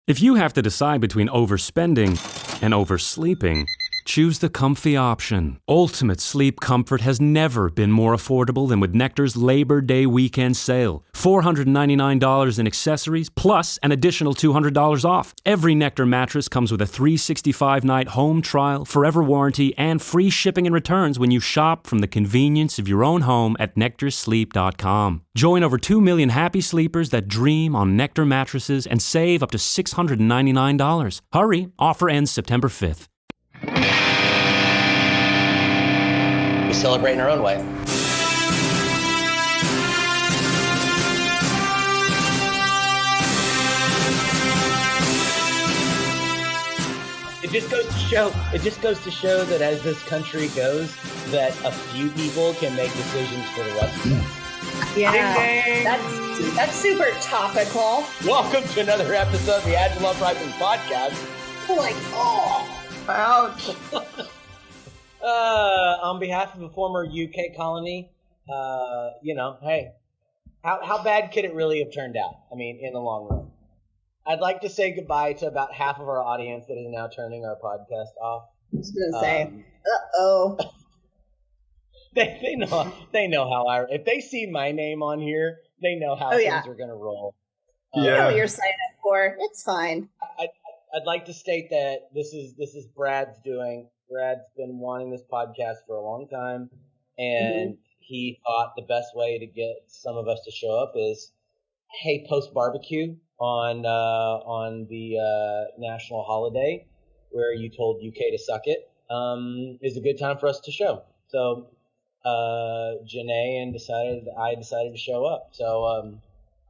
If you have to decide between overspending and oversleeping, choose the comfy option. Ultimate sleep comfort has never been more affordable than with Nectar's Labor Day weekend sale. $499 in accessories, plus an additional $200 off. Every Nectar mattress comes with a 365-night home trial, forever warranty, and free shipping and returns when you shop from the convenience of your own home at nectarsleep.com. Join over 2 million happy sleepers that dream on Nectar mattresses and save up to $699. Hurry, offer ends September 5th. We celebrate in our own way. It just goes to show that as this country goes, that a few people can make decisions for the rest of us. Yeah, Ding, ding. that's super topical. Welcome to another episode of the Agile Uprising podcast. Like, oh, Ouch. On behalf of a former UK colony, hey, how bad could it really have turned out? I mean, in the long run. I'd like to say goodbye to about half of our audience that is now turning our podcast off. I was gonna say, uh-oh. They know how if they see my name on here, they know how things are gonna roll. You know what you're signing up for. It's fine. I'd like to state that this is Brad's doing. Brad's been wanting this podcast for a long time, and he thought the best way to get some of us to show up is, hey, post barbecue on the national holiday where you told UK to suck it is a good time for us to show. So Janeé and I decided to show up. So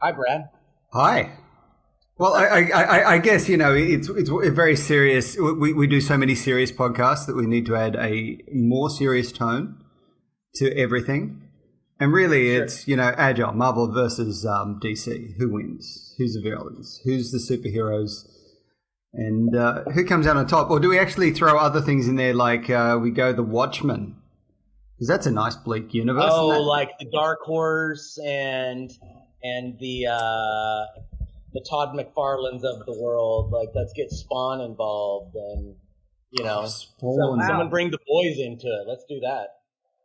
hi, Brad. Hi. Well, I guess, it's very serious. We do so many serious podcasts that we need to add a more serious tone to everything. And really, it's, Agile, Marvel versus DC. Who wins? Who's the villains? Who's the superheroes? And who comes out on top? Or do we actually throw other things in there like we go the Watchmen? Because that's a nice bleak universe. Oh, like the Darkhorse and the Todd McFarlanes of the world. Like, let's get Spawn involved and, Spawn. Someone bring the boys into it. Let's do that.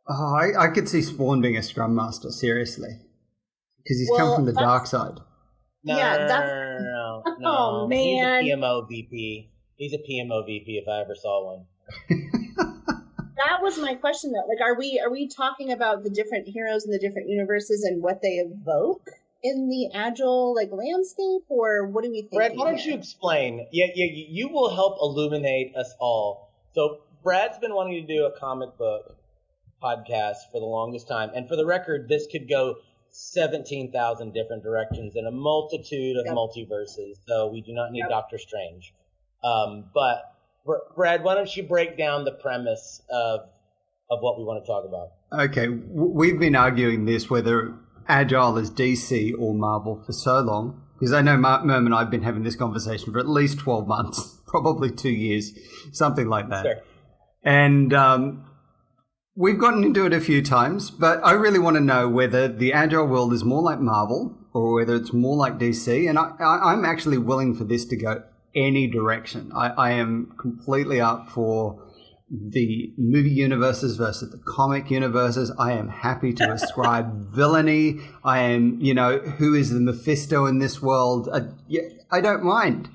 Oh, I could see Spawn being a Scrum Master, seriously. Because he's come from the dark side. No. Oh, man. He's a PMO VP. He's a PMO VP if I ever saw one. That was my question, though. Like, are we talking about the different heroes in the different universes and what they evoke in the Agile landscape, or what do we think? Brad, why don't you explain? Yeah, you will help illuminate us all. So Brad's been wanting to do a comic book podcast for the longest time, and for the record, this could go 17,000 different directions in a multitude of multiverses. So we do not need Doctor Strange. But Brad, why don't you break down the premise of what we want to talk about? Okay, we've been arguing this whether Agile is DC or Marvel for so long, because I know Murman and I have been having this conversation for at least 12 months, probably 2 years, something like that. Sure. And we've gotten into it a few times, but I really want to know whether the Agile world is more like Marvel or whether it's more like DC. And I'm actually willing for this to go any direction. I am completely up for the movie universes versus the comic universes. I am happy to ascribe villainy. I am, who is the Mephisto in this world? I don't mind.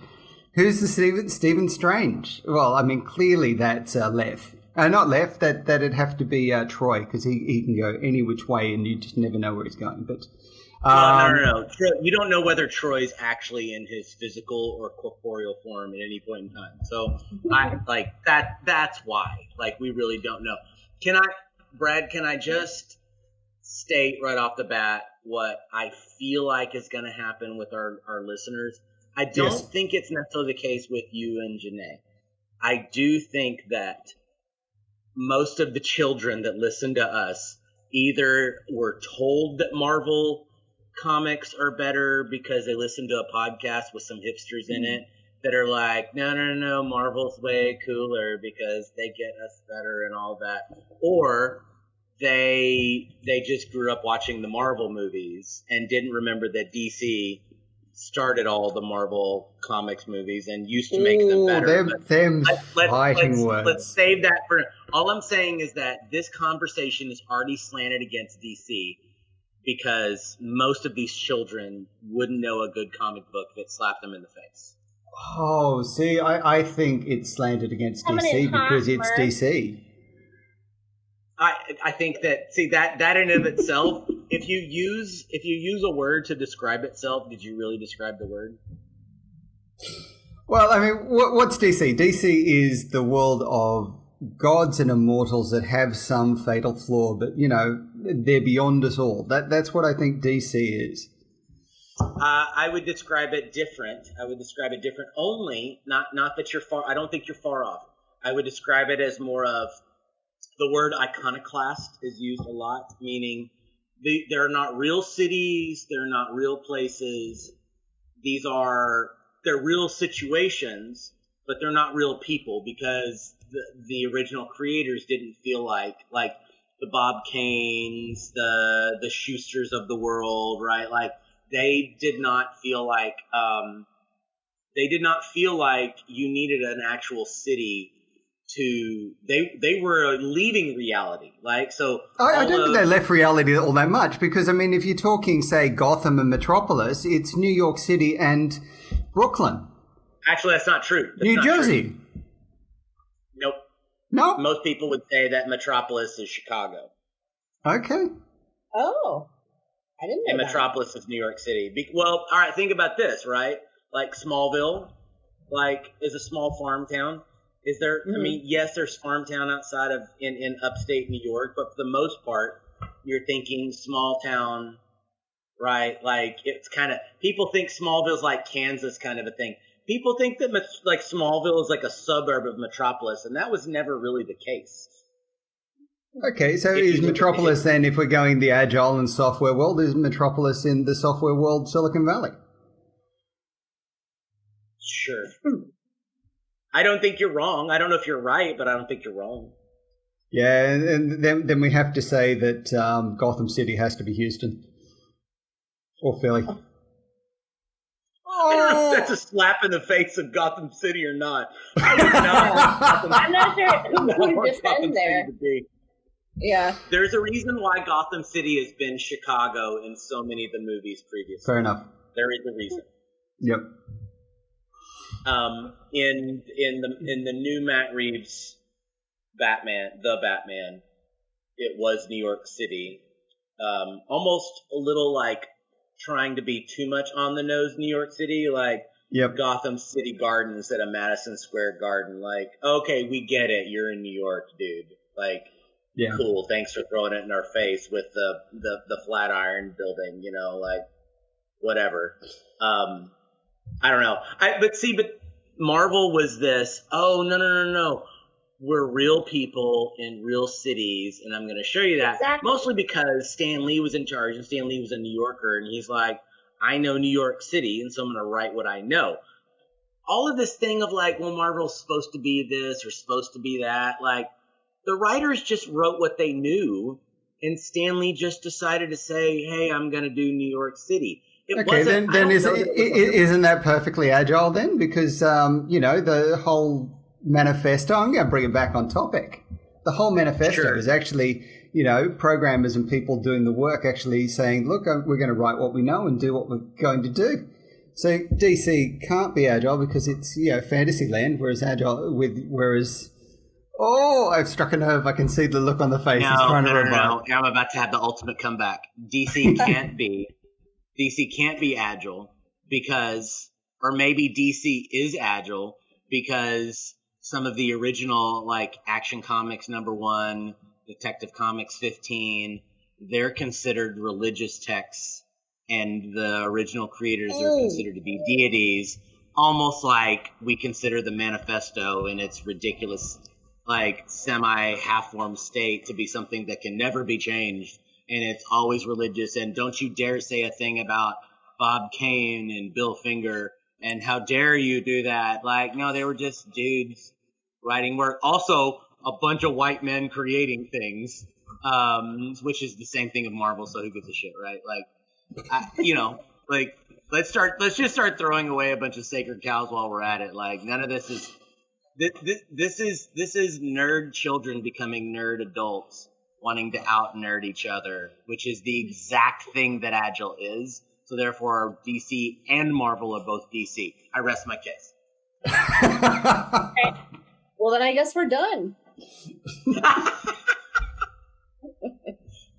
Who's the Stephen Strange? Well, I mean, clearly that's Lev. Not Lev, that'd have to be Troy, because he can go any which way and you just never know where he's going. But no. You don't know whether Troy's actually in his physical or corporeal form at any point in time. So that's why. We really don't know. Brad, can I just state right off the bat what I feel like is going to happen with our listeners? I don't think it's necessarily the case with you and Janeé. I do think that most of the children that listen to us either were told that Marvel comics are better because they listen to a podcast with some hipsters in it that are like, no, Marvel's way cooler because they get us better and all that. Or they just grew up watching the Marvel movies and didn't remember that DC started all the Marvel Comics movies and used to make them better. Let's save that for. All I'm saying is that this conversation is already slanted against DC because most of these children wouldn't know a good comic book that slapped them in the face. Oh, see, I think it's slanted against DC because it's DC. I think that that in and of itself, if you use a word to describe itself, did you really describe the word? Well, I mean, what's DC? DC is the world of gods and immortals that have some fatal flaw, but they're beyond us all. That's what I think DC is. I would describe it different. Only not that you're far. I don't think you're far off. I would describe it as more of. The word iconoclast is used a lot, meaning they're not real cities, they're not real places. They're real situations, but they're not real people because the original creators didn't feel like the Bob Kanes, the Schusters of the world, right? Like they did not feel like you needed an actual city. They were leaving reality, like so. I don't think they left reality all that much because I mean, if you're talking, say, Gotham and Metropolis, it's New York City and Brooklyn. Actually, that's not true. New Jersey. Nope. No. Most people would say that Metropolis is Chicago. Okay. Oh, I didn't know and that. Metropolis is New York City. Well, all right. Think about this, right? Like Smallville, is a small farm town. Is there? Mm-hmm. I mean, yes, there's farm town outside of in upstate New York, but for the most part, you're thinking small town, right? Like it's kind of people think Smallville's like Kansas kind of a thing. People think that like Smallville is like a suburb of Metropolis, and that was never really the case. Okay, so is Metropolis then, if we're going the agile and software world, is Metropolis in the software world Silicon Valley? Sure. I don't think you're wrong. I don't know if you're right, but I don't think you're wrong. Yeah, and then we have to say that Gotham City has to be Houston or Philly. I don't know if that's a slap in the face of Gotham City or not. I'm not sure who to defend there. Yeah. There's a reason why Gotham City has been Chicago in so many of the movies previously. Fair enough. There is a reason. Yep. In the new Matt Reeves Batman, it was New York City. Almost a little like trying to be too much on the nose New York City, like Gotham City Garden instead of Madison Square Garden. Like, okay, we get it. You're in New York, dude. Like, cool. Thanks for throwing it in our face with the Flatiron building, like whatever. I don't know. But Marvel was this, oh, no. We're real people in real cities, and I'm going to show you that. Exactly. Mostly because Stan Lee was in charge, and Stan Lee was a New Yorker, and he's like, I know New York City, and so I'm going to write what I know. All of this thing of like, well, Marvel's supposed to be this or supposed to be that, like, the writers just wrote what they knew, and Stan Lee just decided to say, hey, I'm going to do New York City. Then isn't that perfectly agile then? Because, the whole manifesto, I'm going to bring it back on topic. The whole manifesto is actually, programmers and people doing the work actually saying, look, we're going to write what we know and do what we're going to do. So DC can't be agile because it's, fantasy land, whereas I've struck a nerve. I can see the look on the face. No, I'm about to have the ultimate comeback. DC can't be agile because, or maybe DC is agile because some of the original, like Action Comics #1, Detective Comics 15, they're considered religious texts, and the original creators are considered to be deities, almost like we consider the manifesto in its ridiculous, like semi-half-formed state to be something that can never be changed. And it's always religious, and don't you dare say a thing about Bob Kane and Bill Finger, and how dare you do that? Like, no, they were just dudes writing work. Also, a bunch of white men creating things, which is the same thing of Marvel, so who gives a shit, right? Like, Let's just start throwing away a bunch of sacred cows while we're at it. Like none of this is this is nerd children becoming nerd adults wanting to out nerd each other, which is the exact thing that Agile is. So therefore, DC and Marvel are both DC. I rest my case. Okay. Well, then I guess we're done.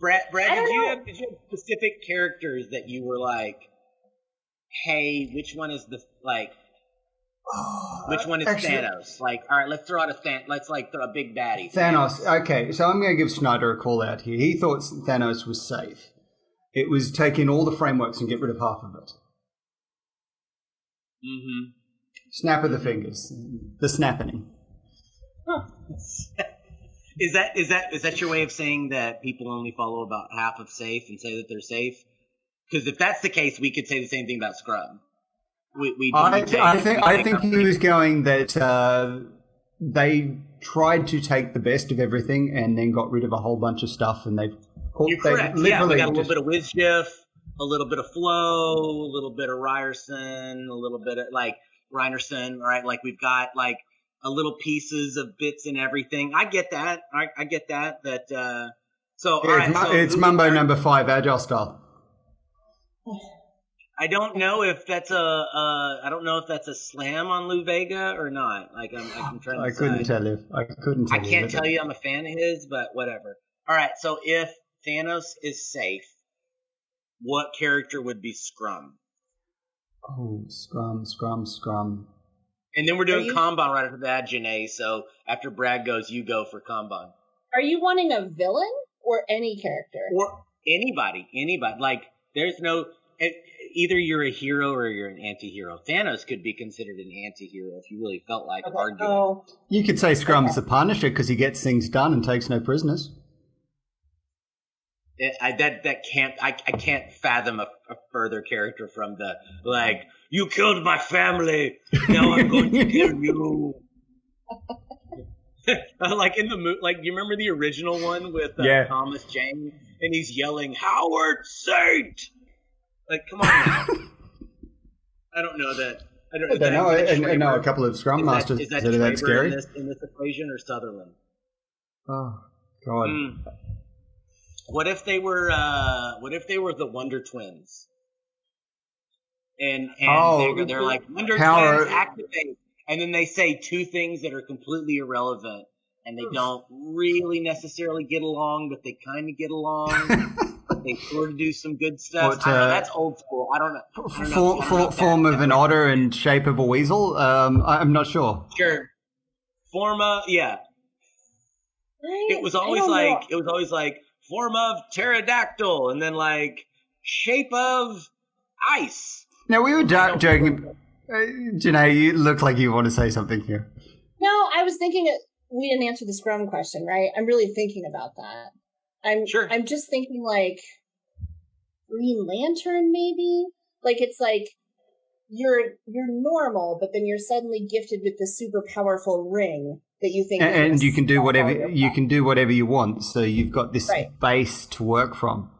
Brad, did you have specific characters that you were like, hey, which one is the like? Which one is Thanos? Like, all right, let's throw out let's throw a big baddie. Thanos. Okay, so I'm going to give Snyder a call out here. He thought Thanos was safe. It was take in all the frameworks and get rid of half of it. Mm-hmm. Snap of the fingers. The snapping. Huh. Is that your way of saying that people only follow about half of safe and say that they're safe? Because if that's the case, we could say the same thing about Scrum. I think he was going that they tried to take the best of everything and then got rid of a whole bunch of stuff, and You're correct. Yeah, we got a little bit of WizGIF, a little bit of Flow, a little bit of Ryerson, a little bit of like Reinerson, right? Like we've got like a little pieces of bits and everything. I get that. I get that. So yeah, all right, it's Mumbo number 5 Agile style. I don't know if that's a slam on Lou Vega or not. Like I'm trying to I couldn't tell you. I can't tell you I'm a fan of his, but whatever. All right, so if Thanos is safe, what character would be Scrum? Oh, Scrum. And then we're doing Kanban right after that, Janeé. So after Brad goes, you go for Kanban. Are you wanting a villain or any character? Or anybody. Like, there's no... Either you're a hero or you're an anti-hero. Thanos could be considered an anti-hero if you really felt like arguing. Oh. You could say Scrum's the Punisher because he gets things done and takes no prisoners. I can't fathom a further character from the, like, you killed my family, now I'm going to kill you. Like in the movie, like, you remember the original one with Thomas Jane, and he's yelling, Howard Saint! Like, come on now. I don't know that. I know a couple of Scrum Masters that are that scary. In this equation, or Sutherland? Oh, God. What if they were the Wonder Twins? And they're like, Wonder Twins activate, and then they say two things that are completely irrelevant, and they don't really necessarily get along, but they kind of get along. But they sort of do some good stuff. I don't know, that's old school. I don't know. Form of an otter and shape of a weasel. I'm not sure. Sure. Yeah. It was always like form of pterodactyl, and then like shape of ice. Now we were joking. Janeé, you look like you want to say something here. No, I was thinking we didn't answer the Scrum question, right? I'm really thinking about that. I'm just thinking like Green Lantern, maybe. Like it's like you're normal, but then you're suddenly gifted with this super powerful ring that you think, and you can do whatever you want. So you've got this base to work from.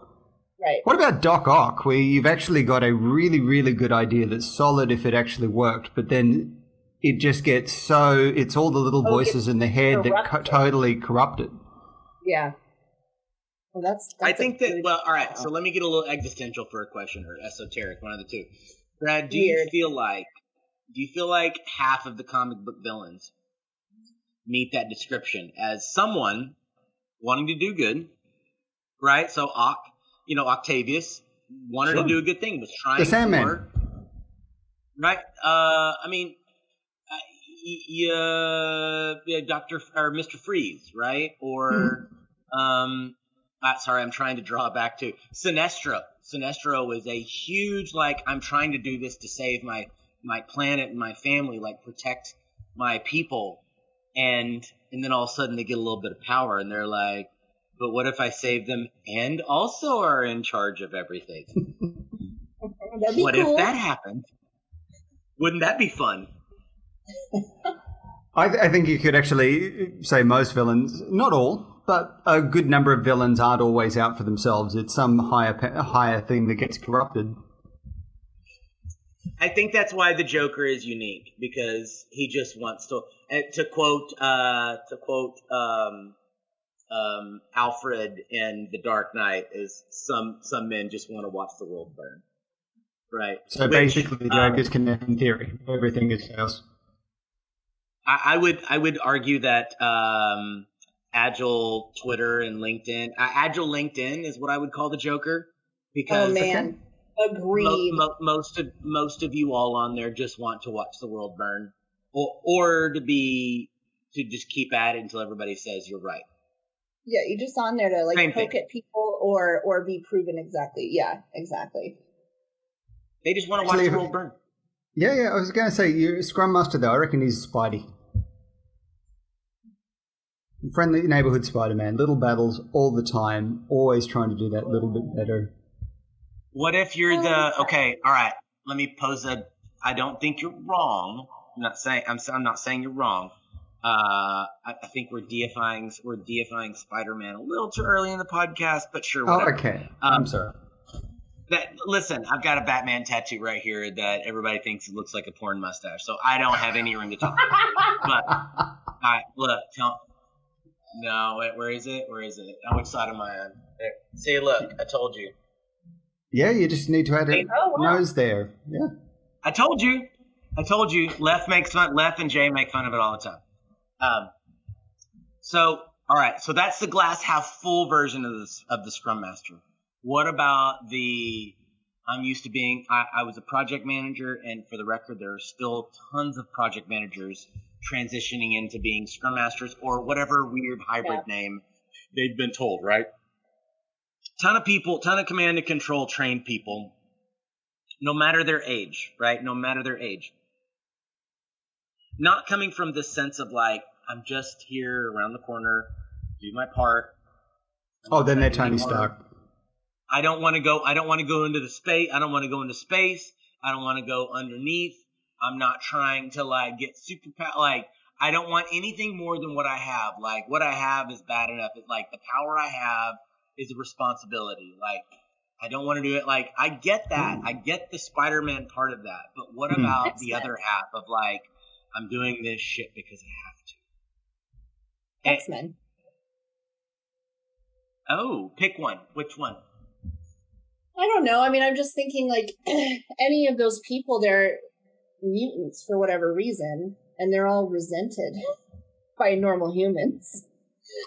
Right. What about Doc Ock, where you've actually got a really, really good idea that's solid if it actually worked, but then it just gets it's all the little voices in the head that totally corrupt it. Yeah. Well, that's I think that, well, all right, so let me get a little existential for a question, or esoteric, one of the two. Brad, do you feel like half of the comic book villains meet that description as someone wanting to do good, right? So Octavius wanted to do a good thing, was trying the Sandman. Hard, right? Dr. or Mr. Freeze, right? Or sorry, I'm trying to draw back to Sinestro. Sinestro was a huge, like, I'm trying to do this to save my planet and my family, like protect my people, and then all of a sudden they get a little bit of power and they're like, but what if I save them and also are in charge of everything? What if that happened? Wouldn't that be fun? I think you could actually say most villains, not all, but a good number of villains aren't always out for themselves. It's some higher thing that gets corrupted. I think that's why the Joker is unique, because he just wants to quote Alfred in The Dark Knight, is some men just want to watch the world burn, right? So basically, the Joker's connected in theory. Everything is chaos. I would argue that Agile Twitter and LinkedIn, Agile LinkedIn is what I would call the Joker, because agreed. Most of you all on there just want to watch the world burn, or to just keep at it until everybody says you're right. Yeah, you're just on there to poke at people or be proven exactly. Yeah, exactly. They just want to watch the world burn. Yeah. I was going to say, you're Scrum Master though. I reckon he's Spidey. Friendly neighborhood Spider-Man. Little battles all the time. Always trying to do that little bit better. What if you're okay, all right, let me pose I don't think you're wrong. I'm not saying you're wrong. I think we're deifying Spider-Man a little too early in the podcast, but sure, whatever. Oh, okay. I'm sorry. Listen, I've got a Batman tattoo right here that everybody thinks it looks like a porn mustache, so I don't have any room to talk about it. But, all right, look, no, wait, where is it? On which side am I on? There. See, look, I told you. Yeah, you just need to add a nose there. Yeah. I told you. Left and Jay make fun of it all the time. So, all right. So that's the glass half full version of the Scrum Master. What about I'm used to being, I was a project manager, and for the record, there are still tons of project managers transitioning into being Scrum Masters or whatever weird hybrid name they've been told, right? Ton of command and control trained people, no matter their age, right? No matter their age. Not coming from this sense of I'm just here around the corner, do my part. Then they're Tony Stark. I don't want to go into space. I don't want to go into space. I don't want to go underneath. I'm not trying to get super I don't want anything more than what I have. What I have is bad enough. It's the power I have is a responsibility. I don't want to do it. I get that. I get the Spider-Man part of that. But what about the other half of I'm doing this shit because I have to? X-Men. Oh, pick one. Which one? I don't know. I mean, I'm just thinking any of those people, they're mutants for whatever reason, and they're all resented by normal humans.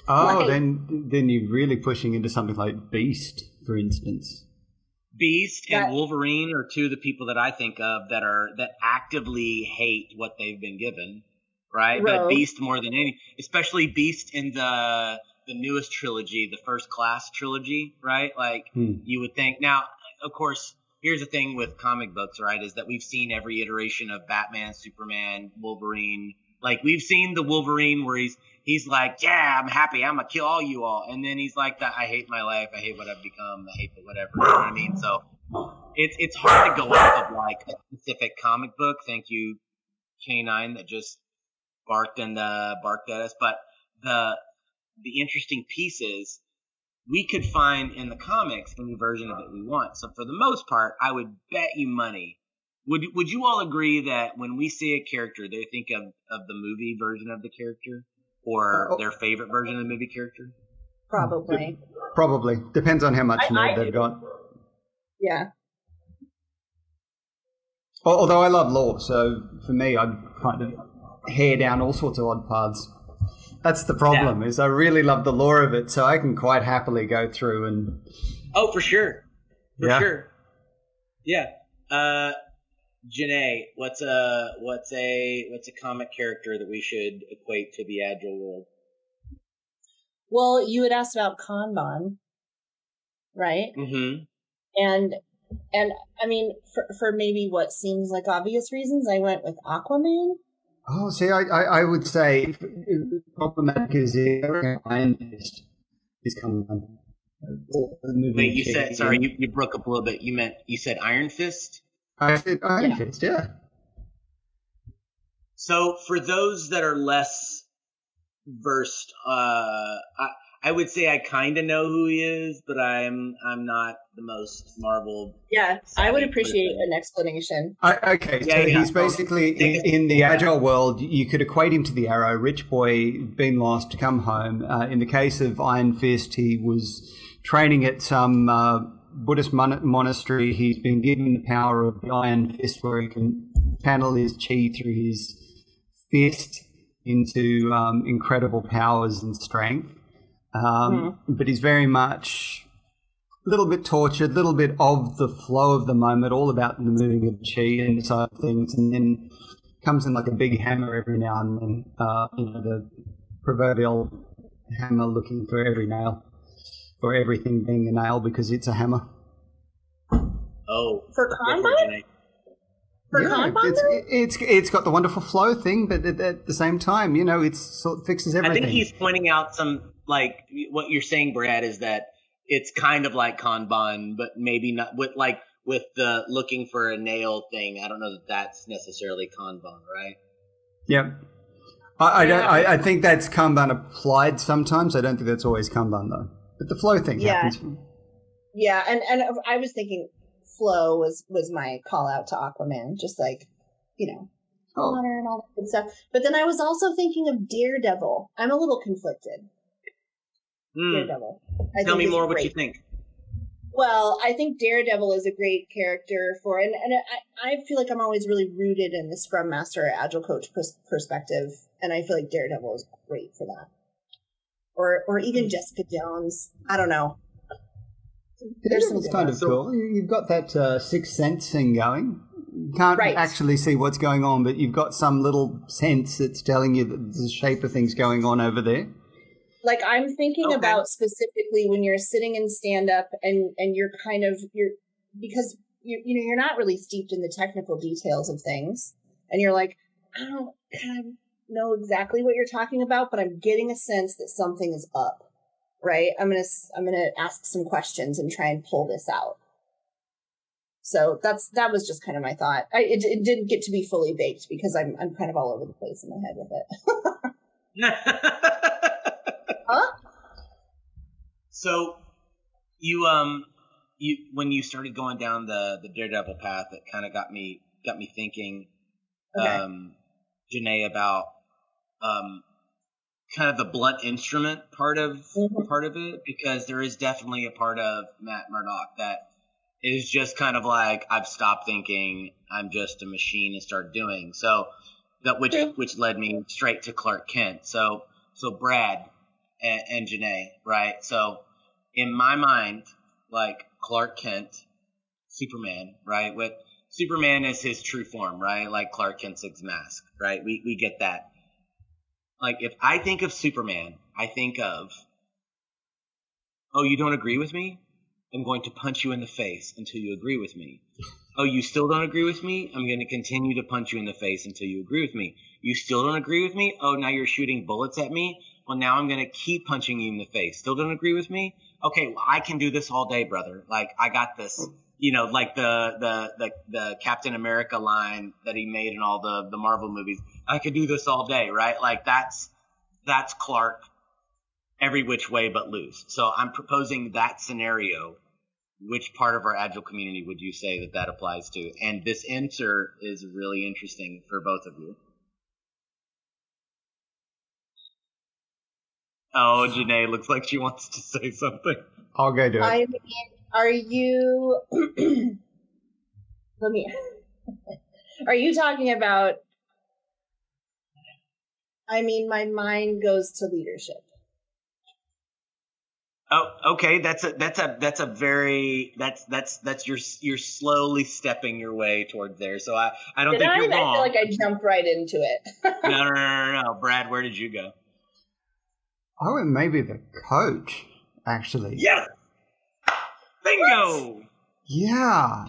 Oh, then you're really pushing into something like Beast, for instance. Beast and Wolverine are two of the people that I think of that actively hate what they've been given, right? Rogue. But Beast more than any, especially Beast in the newest trilogy, the First Class trilogy, right? You would think. Now, of course, here's the thing with comic books, right? Is that we've seen every iteration of Batman, Superman, Wolverine. We've seen the Wolverine where he's yeah, I'm happy, I'm gonna kill all you all, and then he's I hate my life, I hate what I've become, I hate the whatever. You know what I mean? So it's hard to go off of a specific comic book. Thank you, K9, that just barked at us. But the interesting piece is we could find in the comics any version of it we want. So for the most part, I would bet you money. Would you all agree that when we see a character, they think of the movie version of the character or their favorite version of the movie character? Probably. Probably. Depends on how much nerd they've got. Yeah. Although I love lore, so for me, I'd kind of hair down all sorts of odd paths. That's the problem, is I really love the lore of it, so I can quite happily go through and... Oh, for sure. For sure. Yeah. Janeé, what's a comic character that we should equate to the Agile world? Well, you had asked about Kanban, right? Mm-hmm. And I mean, for maybe what seems like obvious reasons, I went with Aquaman. Oh, see, I would say problematic is Iron Fist is coming on. Wait, you said, sorry, you broke up a little bit. You said Iron Fist? I said Iron Fist, yeah. So for those that are less versed, I would say I kind of know who he is, but I'm not the most Marvel. Yeah, I would appreciate an explanation. He's basically in the Agile world. You could equate him to the Arrow, rich boy, been lost, to come home. In the case of Iron Fist, he was training at some Buddhist monastery. He's been given the power of the Iron Fist, where he can channel his chi through his fist into incredible powers and strength. But he's very much a little bit tortured, a little bit of the flow of the moment, all about the moving of chi and side of things, and then comes in like a big hammer every now and then, the proverbial hammer looking for every nail, or everything being a nail because it's a hammer. Oh, for combat? It's got the wonderful flow thing, but at the same time, it sort of fixes everything. I think he's pointing out some, like, what you're saying, Brad, is that it's kind of like Kanban, but maybe not with the looking for a nail thing. I don't know that that's necessarily Kanban, right? Yeah. I think that's Kanban applied sometimes. I don't think that's always Kanban, though. But the flow thing happens. Yeah, and I was thinking flow was my call out to Aquaman, just like, honor and all that good stuff. But then I was also thinking of Daredevil. I'm a little conflicted. Daredevil. Tell me more what you think. Well, I think Daredevil is a great character and I feel like I'm always really rooted in the Scrum Master, Agile Coach perspective, and I feel like Daredevil is great for that. Or even Jessica Jones. I don't know. Daredevil's kind of cool. You've got that sixth sense thing going. You can't actually see what's going on, but you've got some little sense that's telling you that there's a shape of things going on over there. Like, I'm thinking about specifically when you're sitting in stand-up and you're because you're not really steeped in the technical details of things, and you're like, I don't kind of know exactly what you're talking about, but I'm getting a sense that something is up, right? I'm gonna ask some questions and try and pull this out. So that was just kind of my thought. It didn't get to be fully baked because I'm kind of all over the place in my head with it. Huh? So you when you started going down the Daredevil path, it kind of got me thinking, Janeé, about kind of the blunt instrument part of it, because there is definitely a part of Matt Murdock that is just kind of like, I've stopped thinking, I'm just a machine, and start doing. So that which led me straight to Clark Kent. So Brad and Janeé, right? So in my mind, like, Clark Kent, Superman, right? With Superman is his true form, right? Like Clark Kent's his mask, right? We get that. Like, if I think of Superman, I think of, oh, you don't agree with me? I'm going to punch you in the face until you agree with me. Oh, you still don't agree with me? I'm going to continue to punch you in the face until you agree with me. You still don't agree with me? Oh, now you're shooting bullets at me? Well, now I'm going to keep punching you in the face. Still don't agree with me? Okay, well, I can do this all day, brother. Like, I got this. Like the Captain America line that he made in all the Marvel movies. I could do this all day, right? Like, that's Clark every which way but loose. So I'm proposing that scenario. Which part of our Agile community would you say that applies to? And this answer is really interesting for both of you. Oh, Janeé looks like she wants to say something. I'll go do it. I mean, are you... Are you talking about... I mean, my mind goes to leadership. Oh, okay. That's you're slowly stepping your way towards there. So I don't think you're wrong. I feel like I jumped right into it. No. Brad, where did you go? I went maybe the coach, actually. Yeah. Bingo. What? Yeah.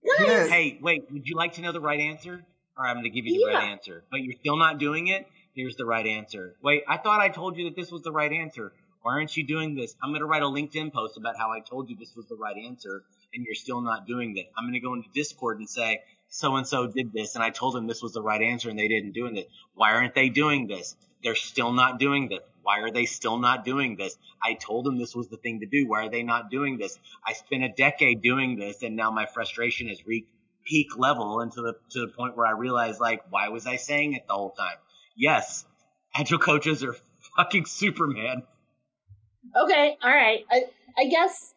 Nice. Hey, wait. Would you like to know the right answer? Or I'm going to give you the right answer. But you're still not doing it? Here's the right answer. Wait, I thought I told you that this was the right answer. Why aren't you doing this? I'm going to write a LinkedIn post about how I told you this was the right answer, and you're still not doing it. I'm going to go into Discord and say, so-and-so did this, and I told them this was the right answer, and they didn't do it. Why aren't they doing this? They're still not doing this. Why are they still not doing this? I told them this was the thing to do. Why are they not doing this? I spent a decade doing this, and now my frustration has reached peak level, and to the point where I realize, like, why was I saying it the whole time? Yes, agile coaches are fucking Superman. Okay, all right. I guess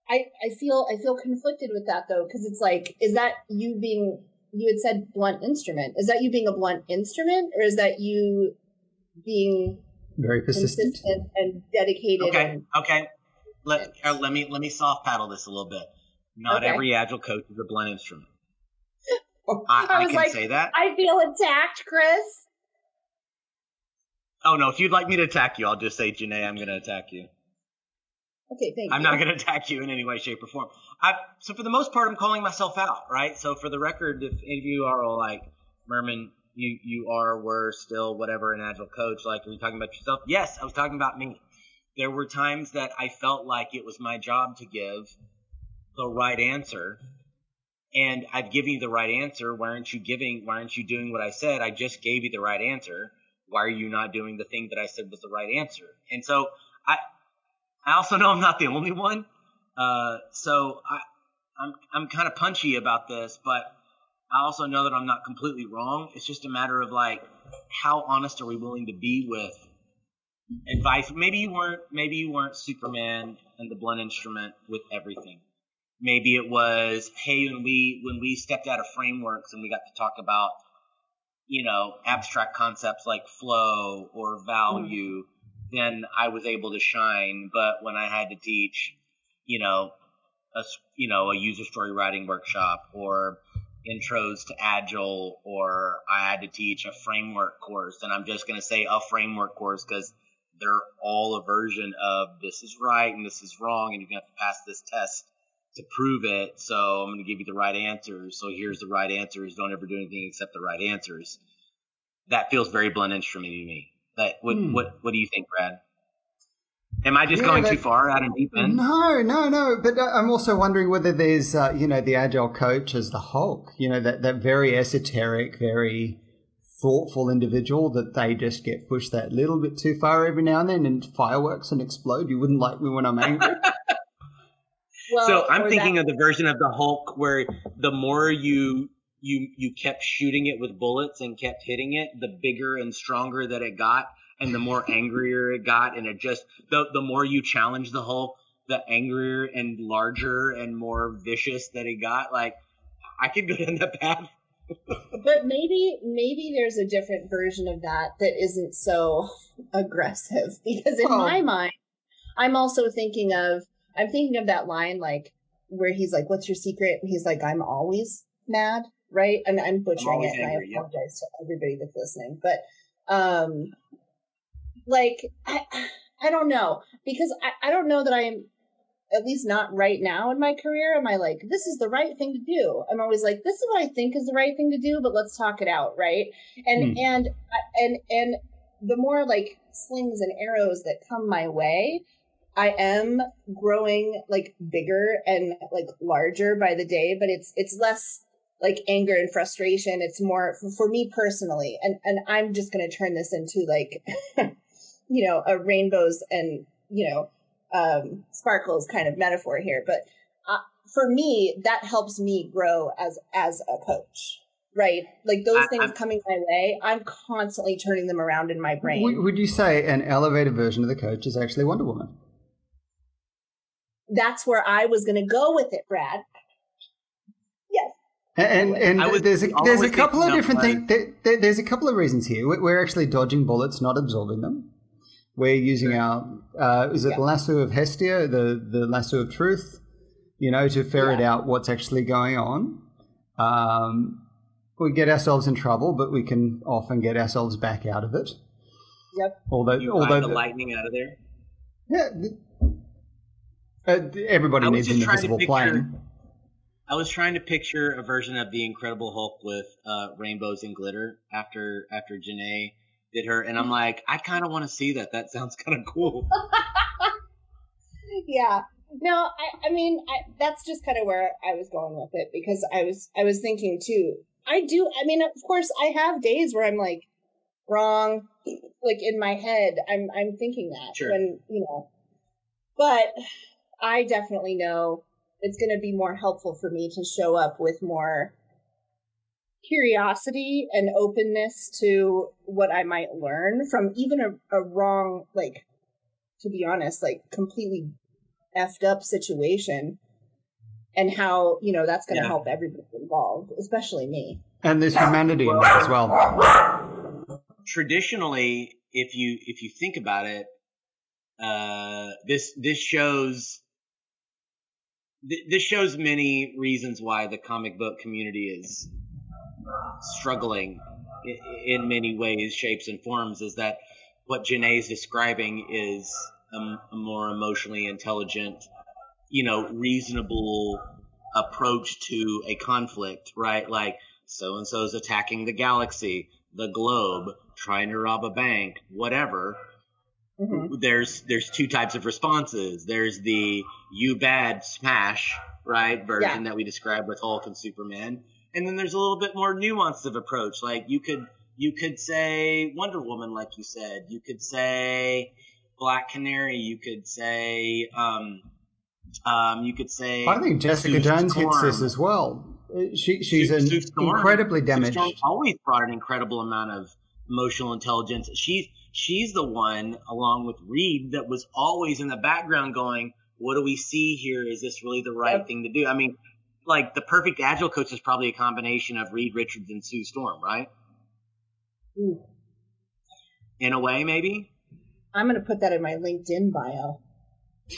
I feel conflicted with that though, because it's like, is that you being, you had said blunt instrument. Is that you being a blunt instrument, or is that you being very persistent and dedicated? Okay. Let me soft paddle this a little bit. Not every agile coach is a blunt instrument. I can say that. I feel attacked, Chris. Oh no! If you'd like me to attack you, I'll just say, Janeé, I'm going to attack you. Okay, thank you. I'm not going to attack you in any way, shape, or form. So for the most part, I'm calling myself out, right? So for the record, if any of you are all like, Murman, were still whatever an agile coach, like, are you talking about yourself? Yes, I was talking about me. There were times that I felt like it was my job to give the right answer, and I've given you the right answer. Why aren't you doing what I said? I just gave you the right answer. Why are you not doing the thing that I said was the right answer? And so I also know I'm not the only one. So I'm kind of punchy about this, but I also know that I'm not completely wrong. It's just a matter of, like, how honest are we willing to be with advice? Maybe you weren't Superman and the blunt instrument with everything. Maybe it was, hey, when we stepped out of frameworks and we got to talk about, abstract concepts like flow or value, then I was able to shine. But when I had to teach, a user story writing workshop or intros to Agile, or I had to teach a framework course, and I'm just going to say a framework course because they're all a version of this is right and this is wrong, and you're going to have to pass this test to prove it. So I'm going to give you the right answers. So here's the right answers. Don't ever do anything except the right answers. That feels very blunt instrument to me. What do you think, Brad? Am I just going too far out of deep end? No. But I'm also wondering whether there's, the agile coach as the Hulk, that very esoteric, very thoughtful individual that they just get pushed that little bit too far every now and then and fireworks and explode. You wouldn't like me when I'm angry. Well, so I'm thinking of the version of the Hulk where the more you kept shooting it with bullets and kept hitting it, the bigger and stronger that it got, and the more angrier it got, and it just the more you challenged the Hulk, the angrier and larger and more vicious that it got. Like, I could go down that path. But maybe there's a different version of that isn't so aggressive, because in my mind, I'm thinking of that line, like, where he's like, "What's your secret?" And he's like, "I'm always mad," right? And I'm butchering it, and I apologize to everybody that's listening. But, I don't know, because I don't know that I'm, at least not right now in my career, am I like, this is the right thing to do? I'm always like, this is what I think is the right thing to do, but let's talk it out, right? And the more, like, slings and arrows that come my way, I am growing, like, bigger and, like, larger by the day, but it's less like anger and frustration. It's more for me personally, and I'm just going to turn this into, like, a rainbows and sparkles kind of metaphor here. But for me, that helps me grow as a coach, right? Like, those things coming my way, I'm constantly turning them around in my brain. Would you say an elevated version of the coach is actually Wonder Woman? That's where I was going to go with it, Brad. Yes. And there's a couple of different things. There's a couple of reasons here. We're actually dodging bullets, not absorbing them. We're using our the lasso of Hestia, the lasso of truth, to ferret out what's actually going on. We get ourselves in trouble, but we can often get ourselves back out of it. Yep. Although the lightning out of there. Yeah. Everybody needs an invisible plane. I was trying to picture a version of the Incredible Hulk with rainbows and glitter after Janeé did her, and I'm like, I kind of want to see that. That sounds kind of cool. Yeah. No, I mean, that's just kind of where I was going with it, because I was thinking too. Of course, I have days where I'm like, wrong. Like in my head, I'm thinking that Sure. when, but I definitely know it's going to be more helpful for me to show up with more curiosity and openness to what I might learn from even a wrong, like, to be honest, like completely effed up situation, and how, that's going to help everybody involved, especially me. And there's humanity in that as well. Traditionally, if you think about it, this shows many reasons why the comic book community is struggling in many ways, shapes, and forms. Is that what Janeé is describing is a more emotionally intelligent, reasonable approach to a conflict, right? Like, so-and-so's attacking the galaxy, the globe, trying to rob a bank, whatever. Mm-hmm. There's two types of responses. There's the you bad smash, right, version that we described with Hulk and Superman. And then there's a little bit more nuanced of approach. Like you could say Wonder Woman, like you said. You could say Black Canary. You could say I think Jessica Jones hits this as well. She's incredibly damaged. Storm always brought an incredible amount of emotional intelligence. She's the one, along with Reed, that was always in the background going, what do we see here? Is this really the right thing to do? I mean, like, the perfect Agile coach is probably a combination of Reed Richards and Sue Storm, right? Ooh. In a way, maybe? I'm going to put that in my LinkedIn bio.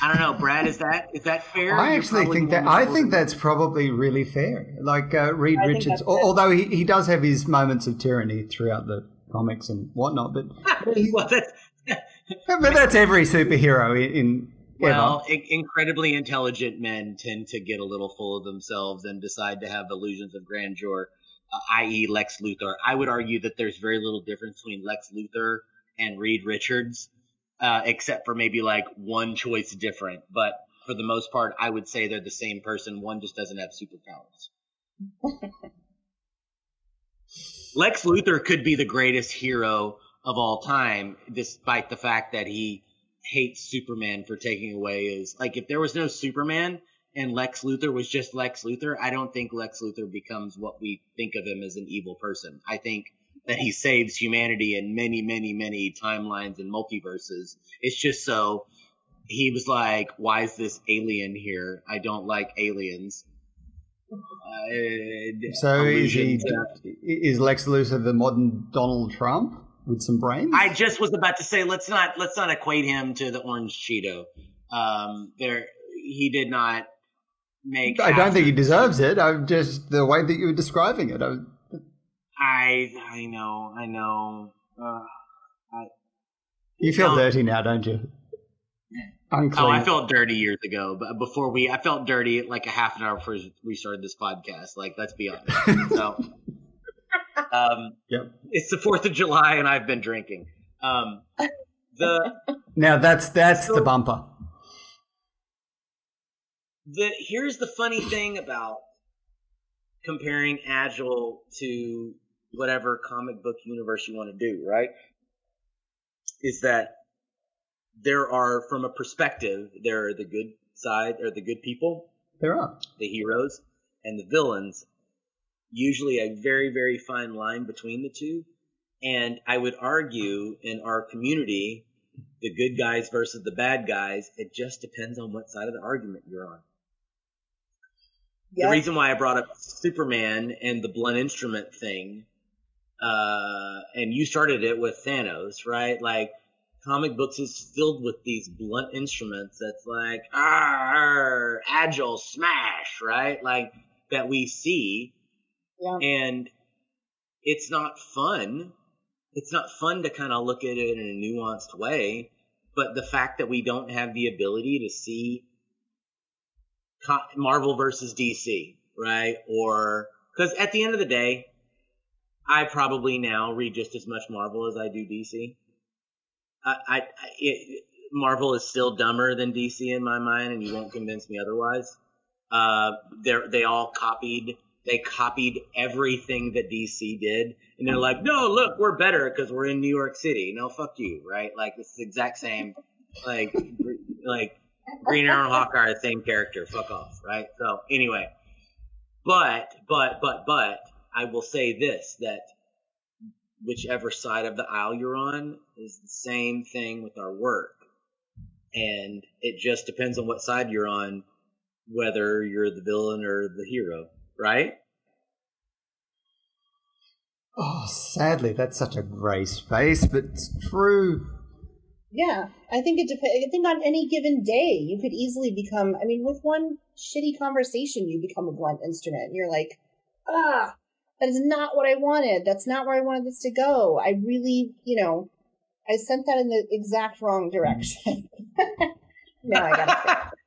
I don't know, Brad, is that fair? I actually think that's probably really fair. Like Reed Richards, although he does have his moments of tyranny throughout the comics and whatnot, but well, but that's every superhero in well, incredibly intelligent men tend to get a little full of themselves and decide to have illusions of grandeur, i.e. Lex Luthor. I would argue that there's very little difference between Lex Luthor and Reed Richards, except for maybe like one choice different. But for the most part, I would say they're the same person. One just doesn't have superpowers. Lex Luthor could be the greatest hero of all time, despite the fact that he hates Superman for taking away his... Like, if there was no Superman and Lex Luthor was just Lex Luthor, I don't think Lex Luthor becomes what we think of him as an evil person. I think that he saves humanity in many, many, many timelines and multiverses. It's just so he was like, why is this alien here? I don't like aliens. So is Lex Luthor the modern Donald Trump with some brains? I just was about to say, let's not equate him to the Orange Cheeto. He did not make... I don't think he deserves it. I'm just the way that you were describing it. I know. You feel dirty now, don't you? Unclean. Oh, I felt dirty years ago, but I felt dirty like a half an hour before we started this podcast. Like, let's be honest. So, yep. It's the 4th of July, and I've been drinking. Now that's the bumper. Here's the funny thing about comparing Agile to whatever comic book universe you want to do, right? Is that there are, from a perspective, there are the good side, or the good people. There are. The heroes and the villains. Usually a very, very fine line between the two. And I would argue in our community, the good guys versus the bad guys, it just depends on what side of the argument you're on. Yep. The reason why I brought up Superman and the blunt instrument thing, and you started it with Thanos, right? Like, comic books is filled with these blunt instruments that's like, agile smash, right? Like, that we see. Yeah. And it's not fun. It's not fun to kind of look at it in a nuanced way. But the fact that we don't have the ability to see Marvel versus DC, right? Or, because at the end of the day, I probably now read just as much Marvel as I do DC. Marvel is still dumber than DC in my mind, and you won't convince me otherwise. They all copied they copied everything that DC did, and they're like, no, look, we're better because we're in New York City. No, fuck you, right? Like, it's the exact same, like Green Arrow and Hawkeye are the same character. Fuck off, right? So anyway, but I will say this, that whichever side of the aisle you're on is the same thing with our work. And it just depends on what side you're on, whether you're the villain or the hero, right? Oh, sadly, that's such a grey space, but it's true. Yeah, I think it depends. I think on any given day, you could easily become, I mean, with one shitty conversation, you become a blunt instrument. And you're like, that is not what I wanted. That's not where I wanted this to go. I really, I sent that in the exact wrong direction. No, I gotta fix it.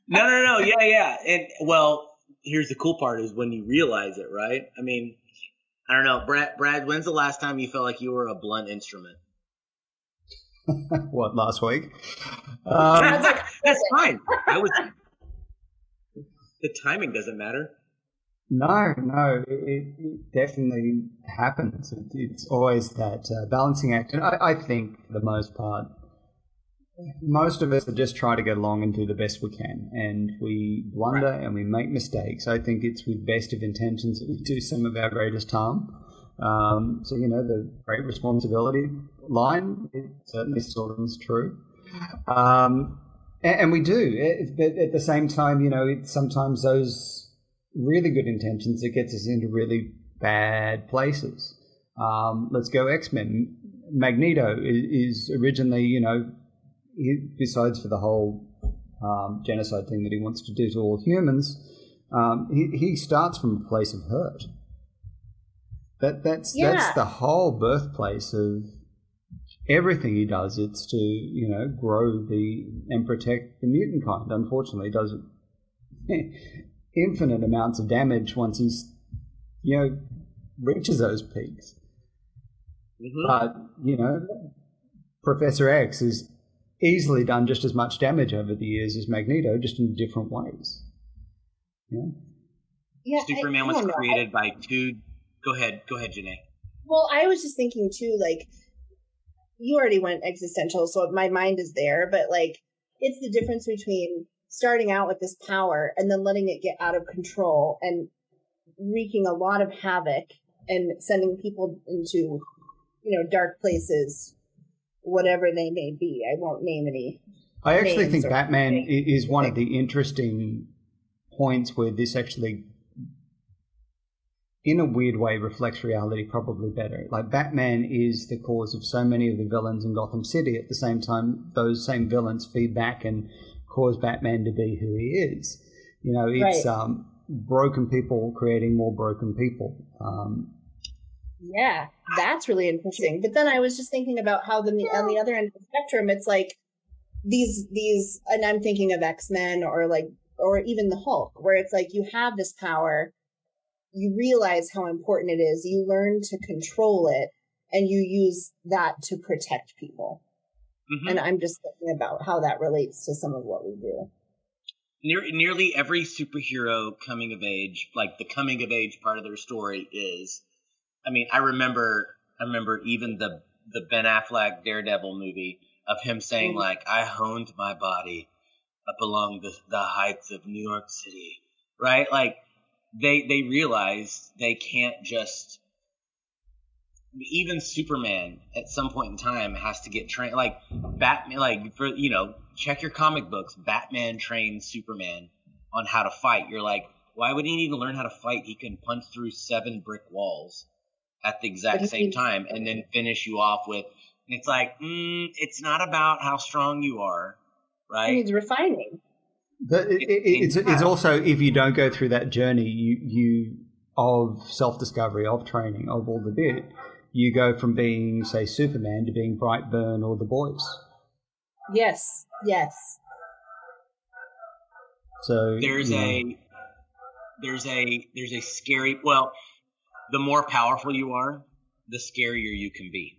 No. Yeah. And, well, here's the cool part is when you realize it, right? I mean, I don't know. Brad, when's the last time you felt like you were a blunt instrument? What, last week? That's fine. The timing doesn't matter. No, it definitely happens. It's always that balancing act. And I think, for the most part, most of us are just trying to get along and do the best we can. And we blunder and we make mistakes. I think it's with best of intentions that we do some of our greatest harm. So, the great responsibility line, it certainly still rings true. And we do. But at the same time, it's sometimes those really good intentions that gets us into really bad places. Let's go X-Men. Magneto is originally, besides for the whole genocide thing that he wants to do to all humans, he starts from a place of hurt. That's the whole birthplace of everything he does. It's to grow and protect the mutant kind. Unfortunately, he does infinite amounts of damage once he's reaches those peaks. Mm-hmm. But Professor X has easily done just as much damage over the years as Magneto, just in different ways. Yeah, Superman was created by two. Go ahead, Janeé. Well, I was just thinking too, like, you already went existential, so my mind is there, but like, it's the difference between starting out with this power and then letting it get out of control and wreaking a lot of havoc and sending people into, dark places, whatever they may be. I won't name any. I actually think Batman is one of the interesting points where this actually, in a weird way, reflects reality probably better. Like, Batman is the cause of so many of the villains in Gotham City. At the same time, those same villains feed back and cause Batman to be who he is. It's broken people creating more broken people. Yeah, that's really interesting. But then I was just thinking about how on the other end of the spectrum, it's like these, and I'm thinking of X-Men or even the Hulk, where it's like you have this power, you realize how important it is, you learn to control it, and you use that to protect people. Mm-hmm. And I'm just thinking about how that relates to some of what we do. Nearly every superhero coming of age, like the coming of age part of their story is, I mean, I remember even the Ben Affleck Daredevil movie of him saying, like, I honed my body up along the heights of New York City, right? Like, they realize they can't just, even Superman at some point in time has to get trained. Like, Batman, like, for, check your comic books. Batman trains Superman on how to fight. You're like, why would he need to learn how to fight? He can punch through 7 brick walls at the exact same time and then finish you off with, and it's like, it's not about how strong you are, right? It needs refining. It's also, if you don't go through that journey, you of self-discovery, of training, of all the bit, you go from being, say, Superman to being Brightburn or The Boys. Yes. So there's a scary, well, the more powerful you are, the scarier you can be.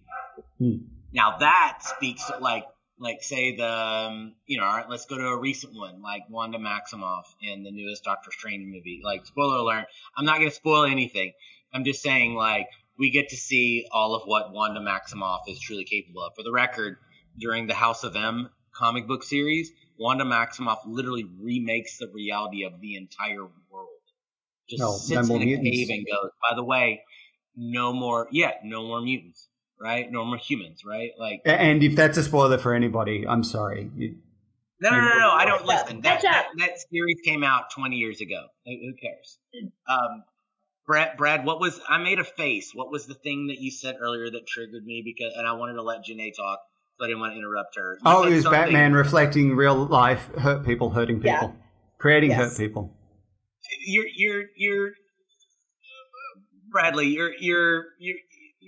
Now that speaks, like, like say the, all right, let's go to a recent one, like Wanda Maximoff in the newest Doctor Strange movie. Like, spoiler alert, I'm not going to spoil anything. I'm just saying, like, we get to see all of what Wanda Maximoff is truly capable of. For the record, during the House of M comic book series, Wanda Maximoff literally remakes the reality of the entire world. Just sits in a cave and goes, by the way, no more mutants. Right? No more humans, right? Like, and if that's a spoiler for anybody, I'm sorry. No. I don't listen. That series came out 20 years ago. Who cares? Brad, I made a face. What was the thing that you said earlier that triggered me? And I wanted to let Janeé talk, so I didn't want to interrupt her. It was Batman reflecting real life hurt people, hurting people, creating hurt people. You're Bradley.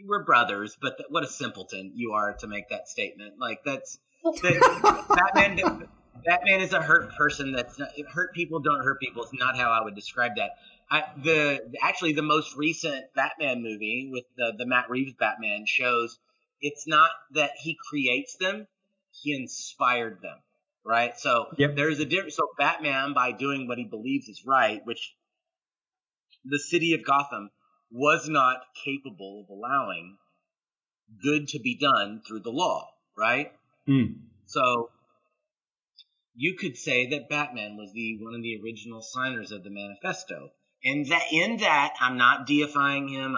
We're brothers, but what a simpleton you are to make that statement. Like Batman is a hurt person. Hurt people don't hurt people. It's not how I would describe that. The most recent Batman movie with the Matt Reeves Batman shows it's not that he creates them, he inspired them, right? So there's a difference. So Batman, by doing what he believes is right, which the city of Gotham was not capable of allowing good to be done through the law, right? So you could say that Batman was one of the original signers of the manifesto. And in that, I'm not deifying him.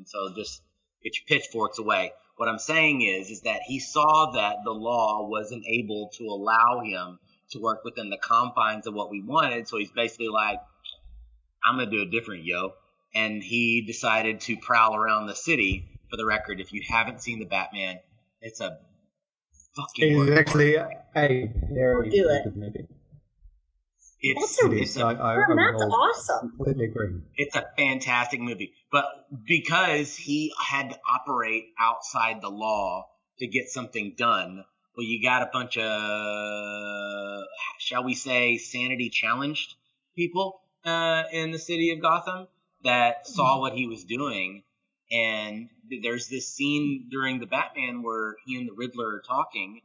So just get your pitchforks away. What I'm saying is that he saw that the law wasn't able to allow him to work within the confines of what we wanted. So he's basically like, I'm going to do it different, yo. And he decided to prowl around the city. For the record, if you haven't seen the Batman, it's a fucking. It's actually a very good movie. That's awesome. Completely agree. It's a fantastic movie, but because he had to operate outside the law to get something done, well, you got a bunch of, shall we say, sanity challenged people in the city of Gotham that saw what he was doing. And there's this scene during the Batman where he and the Riddler are talking,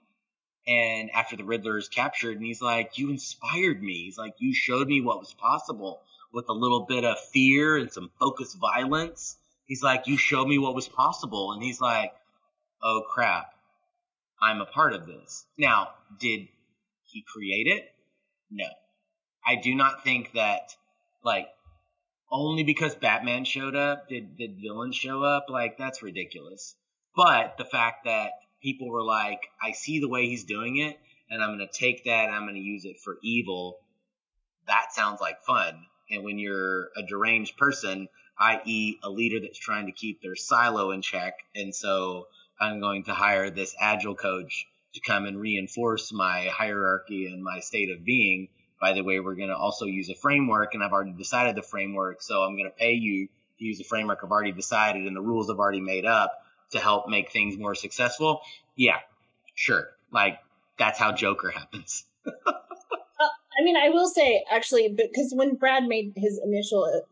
and after the Riddler is captured, and he's like, you inspired me. He's like, you showed me what was possible with a little bit of fear and some focused violence. He's like, you showed me what was possible. And he's like, oh crap, I'm a part of this. Now, did he create it? No. I do not think that, like, only because Batman showed up did villains show up. Like, that's ridiculous. But the fact that people were like, I see the way he's doing it, and I'm going to take that and I'm going to use it for evil, that sounds like fun. And when you're a deranged person, i.e. a leader that's trying to keep their silo in check, and so I'm going to hire this agile coach to come and reinforce my hierarchy and my state of being. By the way, we're going to also use a framework, and I've already decided the framework, so I'm going to pay you to use the framework I've already decided and the rules I've already made up to help make things more successful. Yeah, sure. Like, that's how Joker happens. I mean, I will say, actually, because when Brad made his initial,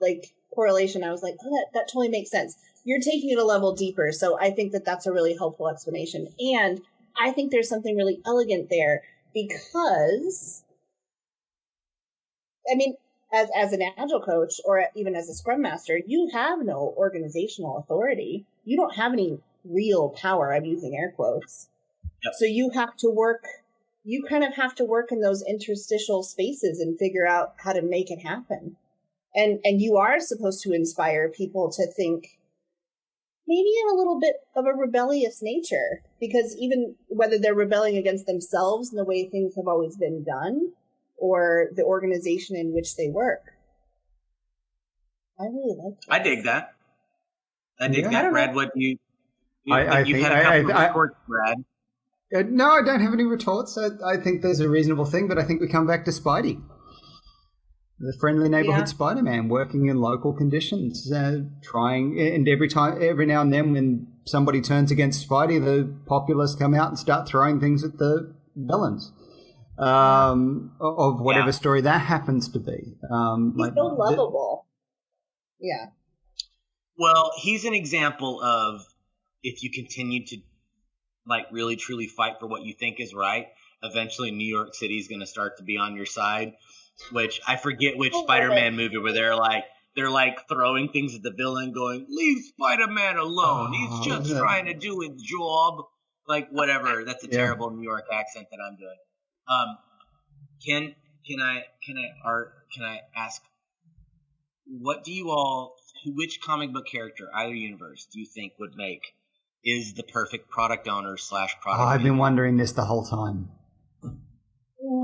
correlation, I was like, oh, that totally makes sense. You're taking it a level deeper, so I think that that's a really helpful explanation. And I think there's something really elegant there, because, I mean, as an Agile coach or even as a Scrum Master, you have no organizational authority. You don't have any real power. I'm using air quotes. Yep. So you kind of have to work in those interstitial spaces and figure out how to make it happen. And you are supposed to inspire people to think maybe in a little bit of a rebellious nature, because even whether they're rebelling against themselves and the way things have always been done, or the organization in which they work. I really like that. I dig that. Brad. What you I think, had a couple of reports, Brad. No, I don't have any retorts. I think there's a reasonable thing, but I think we come back to Spidey. The friendly neighborhood Spider-Man working in local conditions, trying, and every now and then when somebody turns against Spidey, the populace come out and start throwing things at the villains. Of whatever story that happens to be. He's so lovable. Yeah. Well, he's an example of, if you continue to like really truly fight for what you think is right, eventually New York City is going to start to be on your side. Which I forget which Spider-Man movie where they're like throwing things at the villain, going, "Leave Spider-Man alone. He's just trying to do his job." Like whatever. That's a terrible New York accent that I'm doing. Can I ask, what do you all, which comic book character, either universe, do you think is the perfect product owner / product? I've been wondering this the whole time.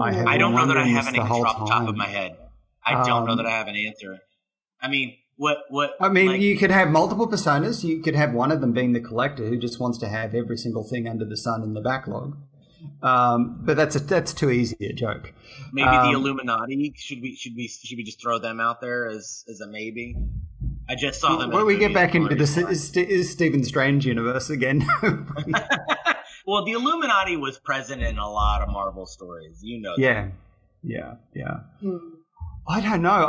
I don't know that I have an answer off the top of my head. I don't know that I have an answer. I mean, you could have multiple personas. You could have one of them being the collector who just wants to have every single thing under the sun in the backlog. But that's too easy a joke. Maybe the Illuminati. Should we just throw them out there as a maybe? I just saw them. When we get back into this, is Stephen Strange universe again? Well, the Illuminati was present in a lot of Marvel stories. You know that. Yeah. I don't know.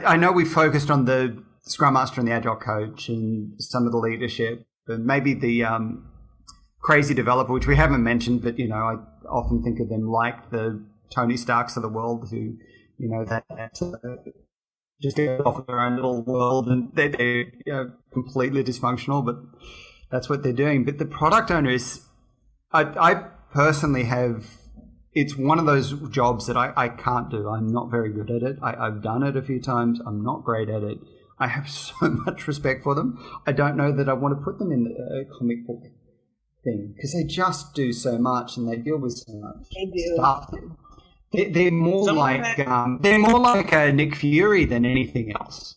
I know we focused on the Scrum Master and the Agile Coach and some of the leadership, and maybe the crazy developer, which we haven't mentioned, but I often think of them like the Tony Starks of the world, who that just go off of their own little world, and they're completely dysfunctional, but that's what they're doing. But the product owner is, I personally have, it's one of those jobs that I can't do. I'm not very good at it. I've done it a few times. I'm not great at it. I have so much respect for them. I don't know that I want to put them in a comic book thing, because they just do so much and they deal with so much stuff. They're more like a Nick Fury than anything else.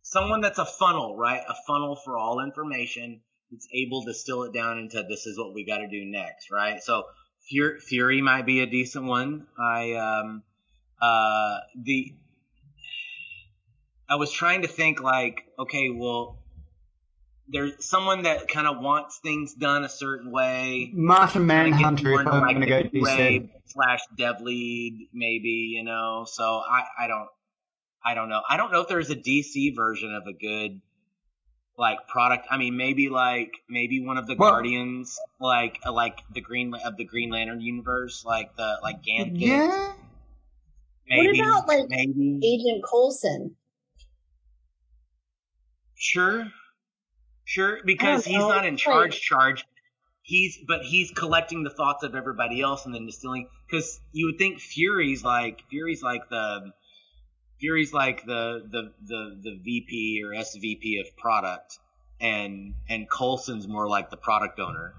Someone that's a funnel, right? A funnel for all information. It's able to distill it down into, this is what we got to do next, right? So Fury might be a decent one. I was trying to think like, okay, well, there's someone that kind of wants things done a certain way. Martian Manhunter, if I'm going to go DC / dev lead, maybe, So I don't know. I don't know if there's a DC version of a good product. I mean, maybe one of the Guardians, like the Green Lantern universe, like Gant. Yeah. Maybe, what about Agent Coulson? Sure, because he's not in charge. He's collecting the thoughts of everybody else and then distilling. Because you would think Fury's like the VP or SVP of product, and Coulson's more like the product owner.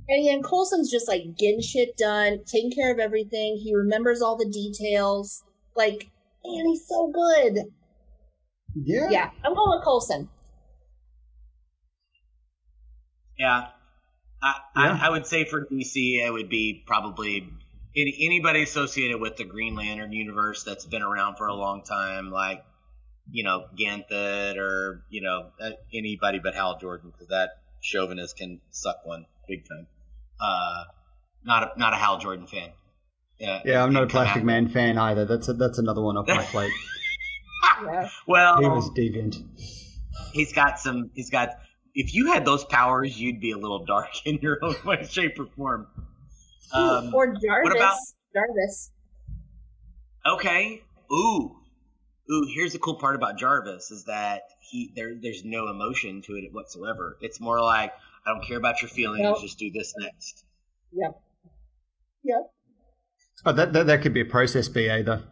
And Coulson's just getting shit done, taking care of everything. He remembers all the details. Man, he's so good. Yeah, I'm going with Coulson. Yeah. I would say for DC, it would be probably anybody associated with the Green Lantern universe that's been around for a long time, like, Ganthet or, anybody but Hal Jordan, because that chauvinist can suck one big time. Not a Hal Jordan fan. Yeah, I'm not a Plastic Man fan either. That's another one off my plate. Well, he was deviant. He's got. If you had those powers, you'd be a little dark in your own way, shape, or form. Or Jarvis. What about Jarvis? Okay. Ooh. Here's the cool part about Jarvis is that there's no emotion to it whatsoever. It's more like, I don't care about your feelings. Just do this next. Yep. Oh, that could be a process BA though.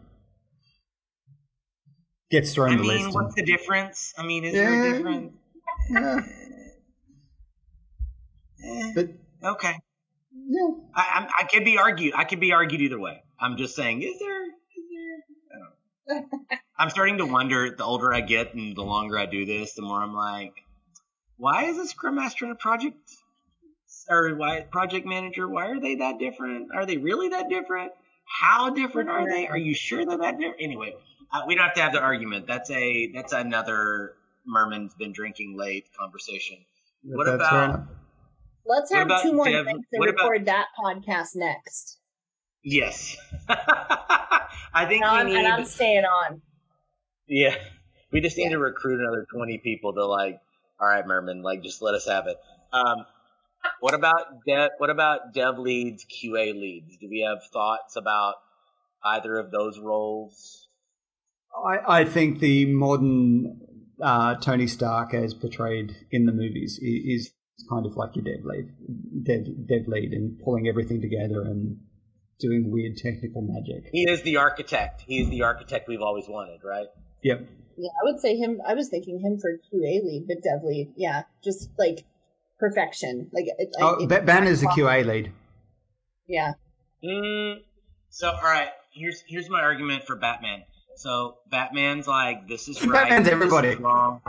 Gets thrown the list. What's the difference? Is there a difference? Yeah. But, okay. Yeah. I could be argued either way. I'm just saying, is there? I don't know. I'm starting to wonder, the older I get and the longer I do this, the more I'm like, why is a Scrum Master and a project manager, why are they that different? Are they really that different? How different are they? Are you sure they're that different? Anyway, we don't have to have the argument. That's another Murman's been drinking late conversation. Let's have 2 more drinks and record that podcast next. Yes. I think I'm staying on. Yeah. We just need to recruit another 20 people to All right, Murman, like just let us have it. What about dev leads, QA leads? Do we have thoughts about either of those roles? I think the modern Tony Stark, as portrayed in the movies, is kind of like your dev lead, and pulling everything together and doing weird technical magic. He is the architect. He is the architect we've always wanted, right? Yep. Yeah, I would say him. I was thinking him for QA lead, but dev lead. Yeah, just like perfection. Like Banner's the QA lead. Yeah. So all right, here's my argument for Batman. So Batman's like, this is right. Batman's everybody. This is wrong.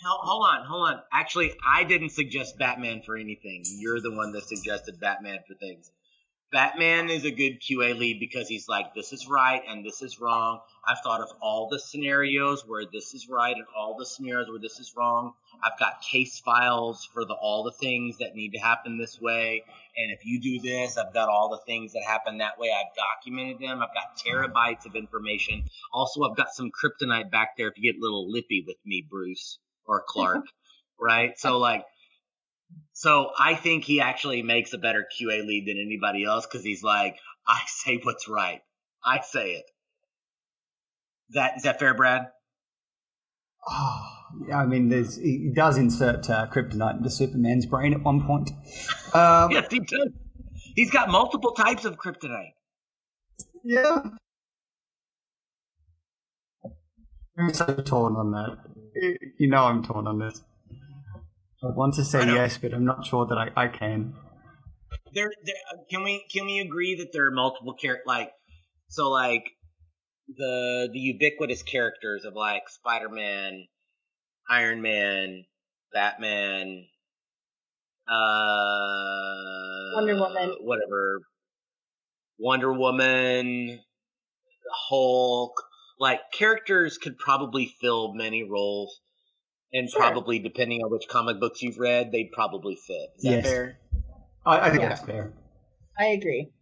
Hold on. Actually, I didn't suggest Batman for anything. You're the one that suggested Batman for things. Batman is a good QA lead because he's like, this is right and this is wrong. I've thought of all the scenarios where this is right and all the scenarios where this is wrong. I've got case files for all the things that need to happen this way. And if you do this, I've got all the things that happen that way. I've documented them. I've got terabytes of information. Also, I've got some kryptonite back there if you get a little lippy with me, Bruce or Clark, right? So I think he actually makes a better QA lead than anybody else because he's like, I say what's right. I say it. Is that fair, Brad? Oh, yeah, I mean, he does insert kryptonite into Superman's brain at one point. Yes, he does. He's got multiple types of kryptonite. Yeah. I'm so torn on that. You know I'm torn on this. I want to say yes, but I'm not sure that I can. Can we agree that there are multiple characters? Like the ubiquitous characters of like Spider-Man, Iron Man, Batman, Wonder Woman, Hulk. Like characters could probably fill many roles. And sure. Probably, depending on which comic books you've read, they'd probably fit. Is that fair? I think that's fair. I agree.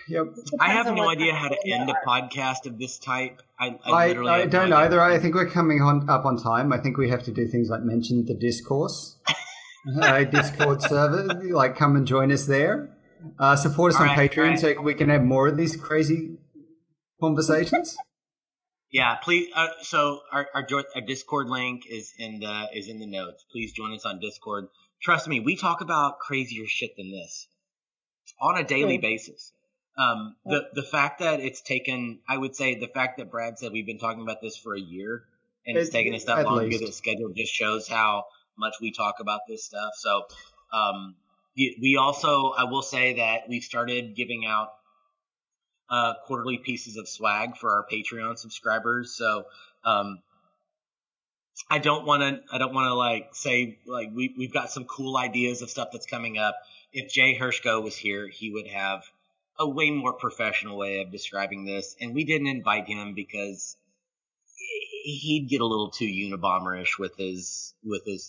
Yep. I have no idea how to end a podcast of this type. I don't either. I think we're coming up on time. I think we have to do things like mention the Discourse, Discord server. Like, come and join us there. Support us on Patreon so we can have more of these crazy conversations. Yeah, please. So our Discord link is in the notes. Please join us on Discord. Trust me, we talk about crazier shit than this on a daily basis. The fact that it's taken, I would say, the fact that Brad said we've been talking about this for a year and it's taken us that long to get it scheduled just shows how much we talk about this stuff. So, we also, I will say that we've started giving out quarterly pieces of swag for our Patreon subscribers. So, I don't want to like say like we've got some cool ideas of stuff that's coming up. If Jay Hershko was here, he would have a way more professional way of describing this. And we didn't invite him because he'd get a little too Unabomberish with his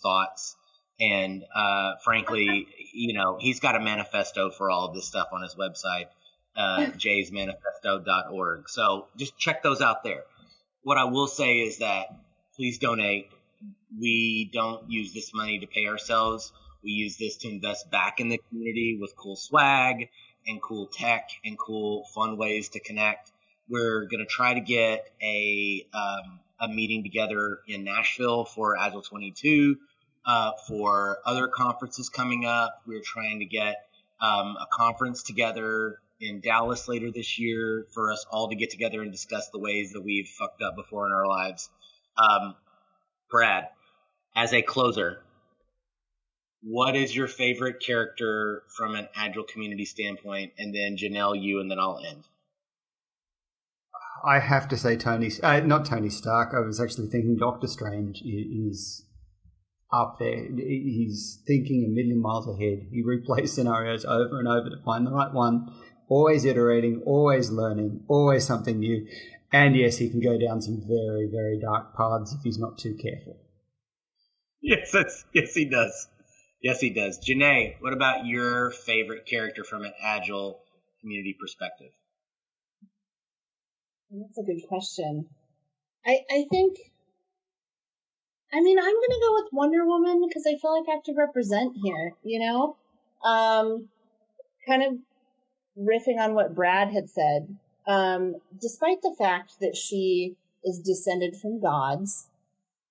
thoughts. And, frankly, he's got a manifesto for all of this stuff on his website. jaysmanifesto.org. So just check those out there. What I will say is that please donate. We don't use this money to pay ourselves. We use this to invest back in the community with cool swag and cool tech and cool fun ways to connect. We're going to try to get a meeting together in Nashville for Agile 22, for other conferences coming up. We're trying to get a conference together in Dallas later this year for us all to get together and discuss the ways that we've fucked up before in our lives. Brad, as a closer, what is your favorite character from an Agile community standpoint? And then Janeé, you, and then I'll end. I have to say not Tony Stark. I was actually thinking Doctor Strange is up there. He's thinking a million miles ahead. He replays scenarios over and over to find the right one. Always iterating, always learning, always something new. And yes, he can go down some very, very dark paths if he's not too careful. Yes, he does. Yes, he does. Janeé, what about your favorite character from an Agile community perspective? That's a good question. I think I mean, I'm going to go with Wonder Woman because I feel like I have to represent here, you know? Kind of riffing on what Brad had said. Despite the fact that she is descended from gods,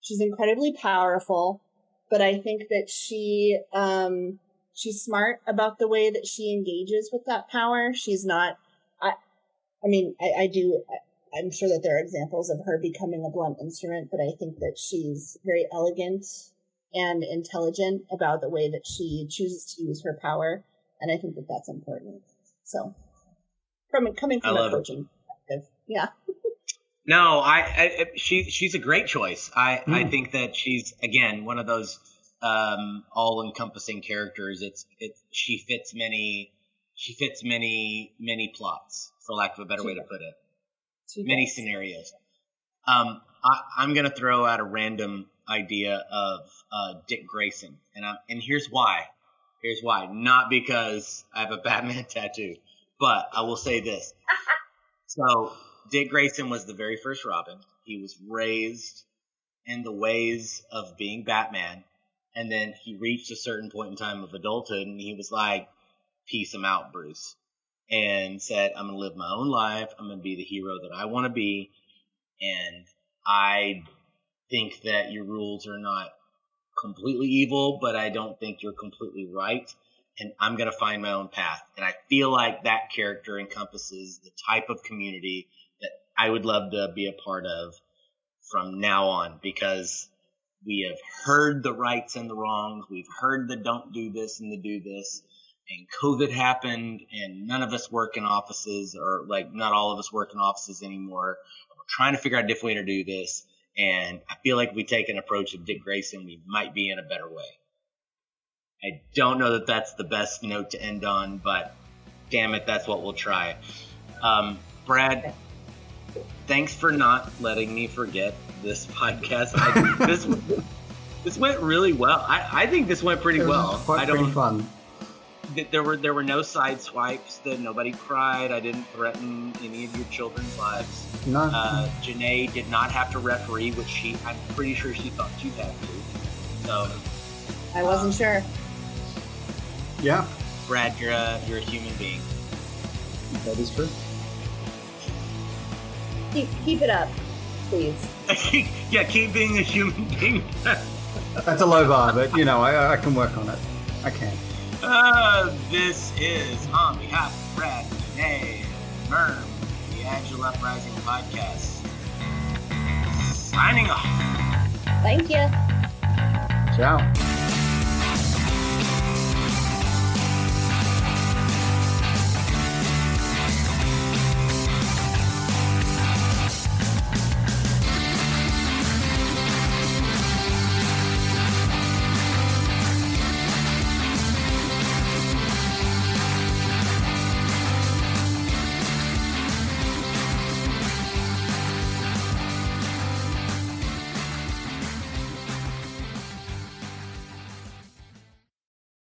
she's incredibly powerful, but I think that she's smart about the way that she engages with that power. She's not, I'm sure that there are examples of her becoming a blunt instrument, but I think that she's very elegant and intelligent about the way that she chooses to use her power, and I think that that's important. So, coming from a coaching perspective, yeah. No, she's a great choice. I think that she's, again, one of those all-encompassing characters. She fits many plots, for lack of a better way to put it. Many scenarios. I'm going to throw out a random idea of Dick Grayson, and here's why. Here's why. Not because I have a Batman tattoo, but I will say this. So Dick Grayson was the very first Robin. He was raised in the ways of being Batman, and then he reached a certain point in time of adulthood, and he was like, peace him out, Bruce. And said, I'm going to live my own life. I'm going to be the hero that I want to be. And I think that your rules are not completely evil, but I don't think you're completely right. And I'm going to find my own path. And I feel like that character encompasses the type of community that I would love to be a part of from now on, because we have heard the rights and the wrongs. We've heard the don't do this and the do this. And COVID happened, and none of us work in offices, or like not all of us work in offices anymore. We're trying to figure out a different way to do this. And I feel like if we take an approach of Dick Grayson, we might be in a better way. I don't know that that's the best note to end on, but damn it, that's what we'll try. Brad, thanks for not letting me forget this podcast. This went really well. I think this went pretty well. Pretty fun. There were no side swipes. That nobody cried. I didn't threaten any of your children's lives. No. Janeé did not have to referee, which I'm pretty sure she thought she'd have to. So I wasn't sure. Yeah. Brad, you're a human being. That is true. Keep it up, please. Yeah, keep being a human being. That's a low bar, but I can work on it. I can. This is on behalf of Brad, Janeé, and Murman, the Agile Uprising podcast. Signing off. Thank you. Ciao.